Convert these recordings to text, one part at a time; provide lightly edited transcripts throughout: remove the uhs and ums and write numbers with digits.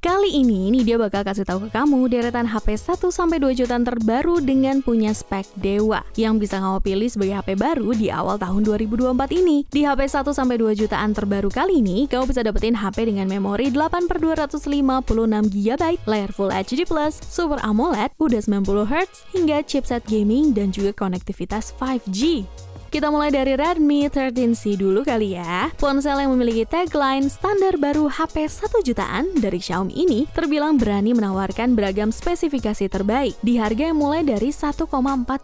Kali ini nih dia bakal kasih tahu ke kamu deretan HP 1-2 jutaan terbaru dengan punya spek dewa yang bisa kamu pilih sebagai HP baru di awal tahun 2024 ini. Di HP 1-2 jutaan terbaru kali ini, kamu bisa dapetin HP dengan memori 8/256GB, layar Full HD+, Super AMOLED, udah 90Hz, hingga chipset gaming dan juga konektivitas 5G. Kita mulai dari Redmi 13C dulu kali ya. Ponsel yang memiliki tagline standar baru HP 1 jutaan dari Xiaomi ini terbilang berani menawarkan beragam spesifikasi terbaik di harga yang mulai dari 1,4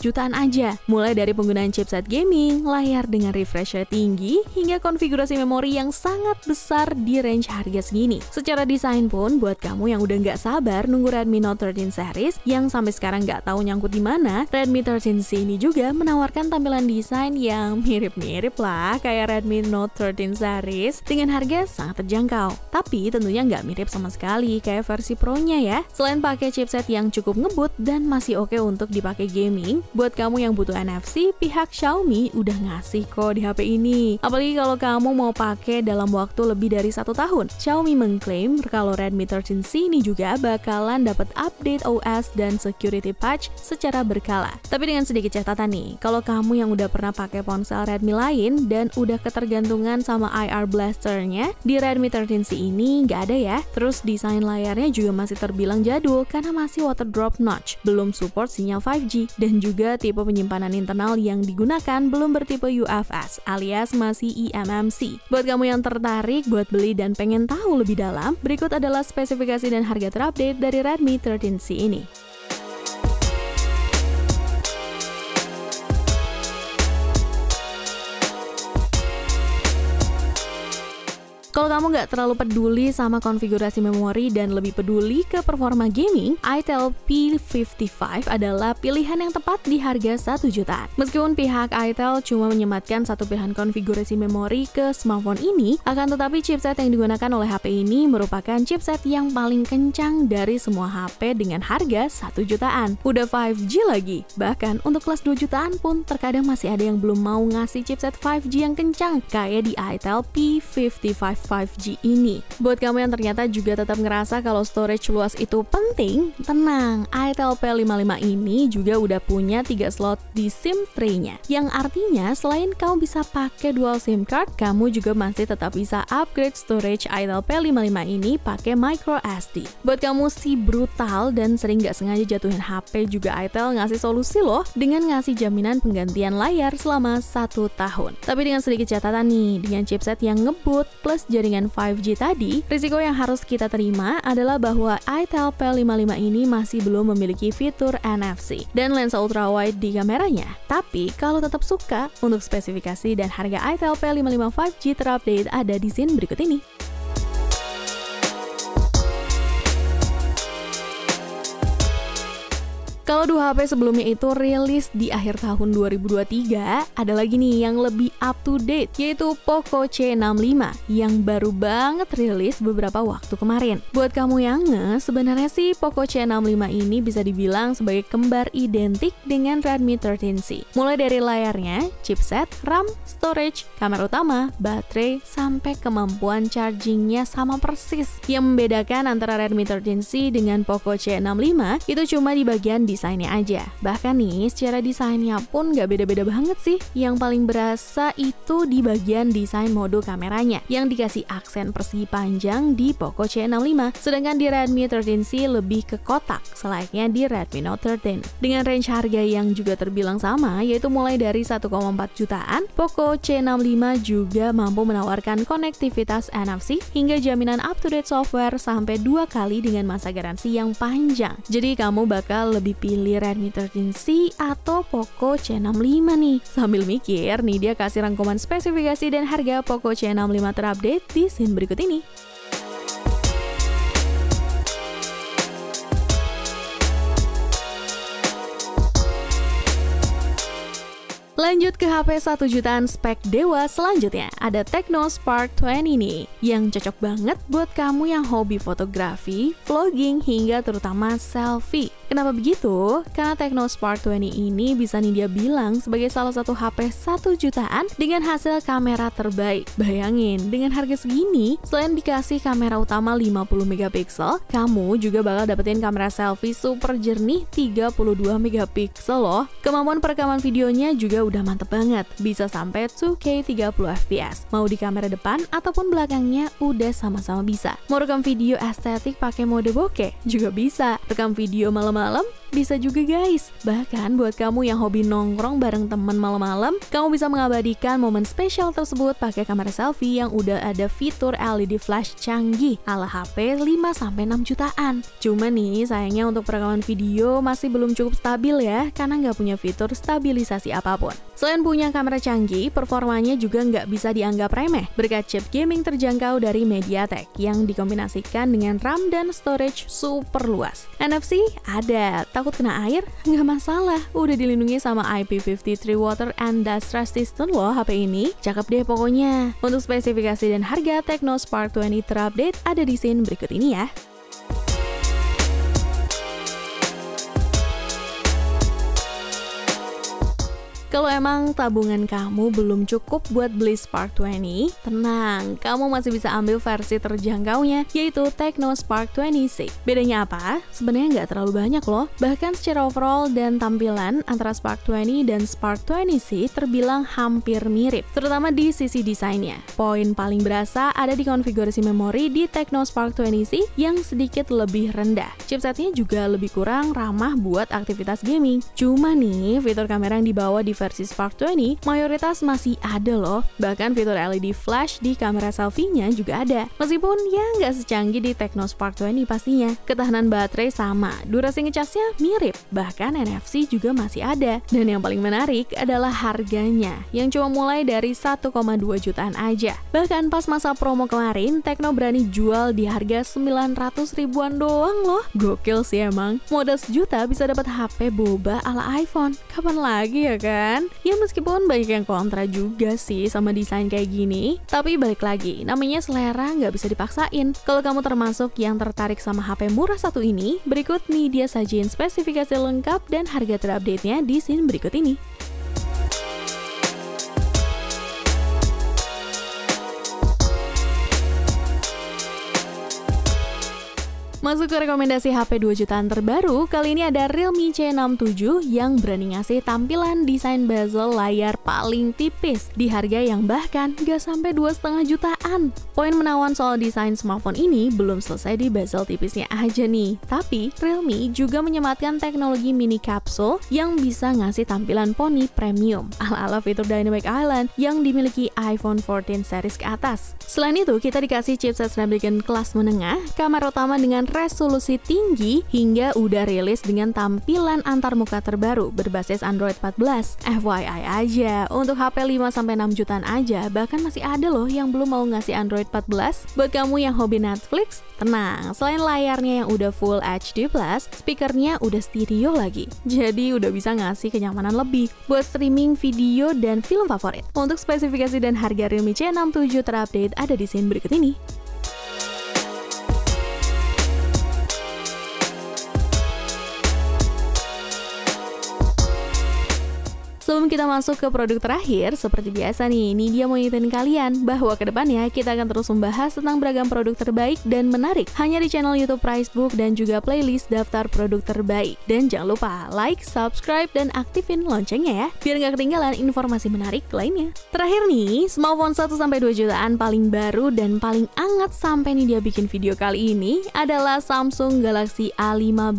jutaan aja. Mulai dari penggunaan chipset gaming, layar dengan refresh rate tinggi, hingga konfigurasi memori yang sangat besar di range harga segini. Secara desain pun, buat kamu yang udah nggak sabar nunggu Redmi Note 13 series yang sampai sekarang nggak tahu nyangkut di mana, Redmi 13C ini juga menawarkan tampilan desain yang mirip-mirip lah kayak Redmi Note 13 series dengan harga sangat terjangkau. Tapi tentunya nggak mirip sama sekali kayak versi Pro-nya ya. Selain pakai chipset yang cukup ngebut dan masih oke untuk dipakai gaming, buat kamu yang butuh NFC, pihak Xiaomi udah ngasih kok di HP ini. Apalagi kalau kamu mau pakai dalam waktu lebih dari 1 tahun. Xiaomi mengklaim kalau Redmi 13C ini juga bakalan dapat update OS dan security patch secara berkala. Tapi dengan sedikit catatan nih, kalau kamu yang udah pernah pakai ponsel Redmi lain dan udah ketergantungan sama IR blasternya, di Redmi 13C ini nggak ada ya. Terus desain layarnya juga masih terbilang jadul karena masih water drop notch, belum support sinyal 5G, dan juga tipe penyimpanan internal yang digunakan belum bertipe UFS alias masih eMMC. Buat kamu yang tertarik buat beli dan pengen tahu lebih dalam, berikut adalah spesifikasi dan harga terupdate dari Redmi 13C ini. Kalau kamu nggak terlalu peduli sama konfigurasi memori dan lebih peduli ke performa gaming, itel P55 adalah pilihan yang tepat di harga 1 jutaan. Meskipun pihak itel cuma menyematkan satu pilihan konfigurasi memori ke smartphone ini, akan tetapi chipset yang digunakan oleh HP ini merupakan chipset yang paling kencang dari semua HP dengan harga 1 jutaan. Udah 5G lagi. Bahkan untuk kelas 2 jutaan pun terkadang masih ada yang belum mau ngasih chipset 5G yang kencang, kayak di itel P55 5G ini. Buat kamu yang ternyata juga tetap ngerasa kalau storage luas itu penting, tenang, itel P55 ini juga udah punya 3 slot di SIM tray-nya. Yang artinya selain kamu bisa pakai dual SIM card, kamu juga masih tetap bisa upgrade storage itel P55 ini pakai micro SD. Buat kamu si brutal dan sering nggak sengaja jatuhin HP, juga itel ngasih solusi loh dengan ngasih jaminan penggantian layar selama 1 tahun. Tapi dengan sedikit catatan nih, dengan chipset yang ngebut plus jaringan 5G tadi, risiko yang harus kita terima adalah bahwa itel P55 ini masih belum memiliki fitur NFC dan lensa ultrawide di kameranya. Tapi kalau tetap suka, untuk spesifikasi dan harga itel P55 5G terupdate ada di scene berikut ini. Kalau dua HP sebelumnya itu rilis di akhir tahun 2023, ada lagi nih yang lebih up to date, yaitu Poco C65 yang baru banget rilis beberapa waktu kemarin. Buat kamu yang sebenarnya sih Poco C65 ini bisa dibilang sebagai kembar identik dengan Redmi 13C. Mulai dari layarnya, chipset, RAM, storage, kamera utama, baterai, sampai kemampuan chargingnya sama persis. Yang membedakan antara Redmi 13C dengan Poco C65 itu cuma di bagian desainnya aja. Bahkan nih, secara desainnya pun nggak beda-beda banget sih. Yang paling berasa itu di bagian desain mode kameranya, yang dikasih aksen persegi panjang di Poco C65. Sedangkan di Redmi 13C lebih ke kotak, selayaknya di Redmi Note 13. Dengan range harga yang juga terbilang sama, yaitu mulai dari 1,4 jutaan, Poco C65 juga mampu menawarkan konektivitas NFC hingga jaminan up-to-date software sampai 2 kali dengan masa garansi yang panjang. Jadi kamu bakal lebih pilih Redmi 13C atau Poco C65 nih. Sambil mikir, nih dia kasih rangkuman spesifikasi dan harga Poco C65 terupdate di scene berikut ini. Lanjut ke HP 1 jutaan spek dewa selanjutnya, ada Tecno Spark 20 nih, yang cocok banget buat kamu yang hobi fotografi, vlogging, hingga terutama selfie. Kenapa begitu? Karena Tecno Spark 20 ini bisa nih dia bilang sebagai salah satu HP 1 jutaan dengan hasil kamera terbaik. Bayangin, dengan harga segini, selain dikasih kamera utama 50 megapiksel, kamu juga bakal dapetin kamera selfie super jernih 32 megapiksel loh. Kemampuan perekaman videonya juga udah mantep banget, bisa sampai 2K 30 fps. Mau di kamera depan ataupun belakangnya udah sama-sama bisa. Mau rekam video estetik pakai mode bokeh juga bisa. Rekam video malam bisa juga guys. Bahkan buat kamu yang hobi nongkrong bareng temen malam-malam, kamu bisa mengabadikan momen spesial tersebut pakai kamera selfie yang udah ada fitur LED flash canggih ala HP 5-6 jutaan. Cuma nih sayangnya untuk perekaman video masih belum cukup stabil ya, karena nggak punya fitur stabilisasi apapun. Selain punya kamera canggih, performanya juga nggak bisa dianggap remeh berkat chip gaming terjangkau dari MediaTek yang dikombinasikan dengan RAM dan storage super luas. NFC ada, takut kena air? Nggak masalah, udah dilindungi sama IP53 Water and Dust Resistant loh HP ini. Cakep deh pokoknya. Untuk spesifikasi dan harga Tecno Spark 20 terupdate ada di scene berikut ini ya. Kalau emang tabungan kamu belum cukup buat beli Spark 20, tenang, kamu masih bisa ambil versi terjangkaunya, yaitu Tecno Spark 20C. Bedanya apa? Sebenarnya nggak terlalu banyak loh. Bahkan secara overall dan tampilan antara Spark 20 dan Spark 20C terbilang hampir mirip, terutama di sisi desainnya. Poin paling berasa ada di konfigurasi memori di Tecno Spark 20C yang sedikit lebih rendah. Chipsetnya juga lebih kurang ramah buat aktivitas gaming. Cuma nih, fitur kamera yang dibawa di versi Spark 20 mayoritas masih ada loh. Bahkan fitur LED flash di kamera selfie-nya juga ada. Meskipun ya nggak secanggih di Tecno Spark 20 pastinya. Ketahanan baterai sama, durasi ngecasnya mirip, bahkan NFC juga masih ada. Dan yang paling menarik adalah harganya, yang cuma mulai dari 1,2 jutaan aja. Bahkan pas masa promo kemarin, Tecno berani jual di harga 900 ribuan doang loh. Gokil sih emang. Modal sejuta bisa dapat HP boba ala iPhone. Kapan lagi ya kan? Ya meskipun banyak yang kontra juga sih sama desain kayak gini, tapi balik lagi, namanya selera nggak bisa dipaksain. Kalau kamu termasuk yang tertarik sama HP murah satu ini, berikut nih dia sajiin spesifikasi lengkap dan harga terupdate-nya di scene berikut ini. Masuk ke rekomendasi HP 2 jutaan terbaru, kali ini ada Realme C67 yang berani ngasih tampilan desain bezel layar paling tipis di harga yang bahkan gak sampai 2,5 jutaan. Poin menawan soal desain smartphone ini belum selesai di bezel tipisnya aja nih, tapi Realme juga menyematkan teknologi mini kapsul yang bisa ngasih tampilan poni premium ala-ala fitur Dynamic Island yang dimiliki iPhone 14 series ke atas. Selain itu, kita dikasih chipset Snapdragon kelas menengah, kamera utama dengan resolusi tinggi, hingga udah rilis dengan tampilan antarmuka terbaru berbasis Android 14. FYI aja, untuk HP 5-6 jutaan aja, bahkan masih ada loh yang belum mau ngasih Android 14. Buat kamu yang hobi Netflix, tenang, selain layarnya yang udah Full HD+, speakernya udah stereo lagi. Jadi udah bisa ngasih kenyamanan lebih buat streaming video dan film favorit. Untuk spesifikasi dan harga Realme C67 terupdate ada di scene berikut ini. Sebelum kita masuk ke produk terakhir, seperti biasa nih, ini dia mau ngingetin kalian bahwa kedepannya kita akan terus membahas tentang beragam produk terbaik dan menarik hanya di channel YouTube Pricebook dan juga playlist daftar produk terbaik. Dan jangan lupa like, subscribe, dan aktifin loncengnya ya, biar nggak ketinggalan informasi menarik lainnya. Terakhir nih, smartphone 1-2 jutaan paling baru dan paling anget sampai nih dia bikin video kali ini adalah Samsung Galaxy A15.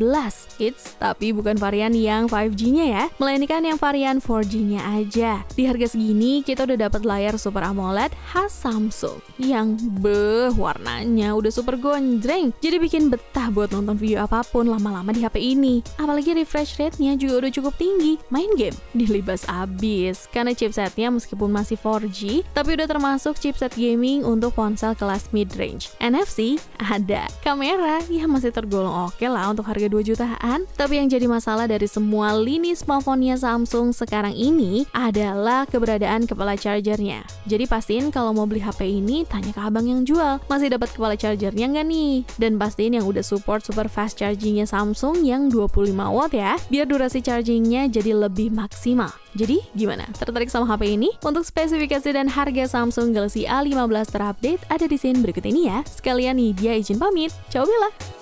Tapi bukan varian yang 5G-nya ya, melainkan yang varian 4G-nya aja. Di harga segini kita udah dapat layar Super AMOLED khas Samsung yang warnanya udah super gonjreng. Jadi bikin betah buat nonton video apapun lama-lama di HP ini. Apalagi refresh rate-nya juga udah cukup tinggi. Main game dilibas abis karena chipsetnya meskipun masih 4G, tapi udah termasuk chipset gaming untuk ponsel kelas mid-range. NFC ada. Kamera ya masih tergolong oke lah untuk harga 2 jutaan. Tapi yang jadi masalah dari semua lini smartphone-nya Samsung sekarang sekarang ini adalah keberadaan kepala chargernya. Jadi pastiin kalau mau beli HP ini, tanya ke abang yang jual, masih dapat kepala chargernya nggak nih? Dan pastiin yang udah support super fast chargingnya Samsung yang 25 watt ya, biar durasi chargingnya jadi lebih maksimal. Jadi gimana? Tertarik sama HP ini? Untuk spesifikasi dan harga Samsung Galaxy A15 terupdate ada di scene berikut ini ya. Sekalian nih dia izin pamit. Ciao Bella!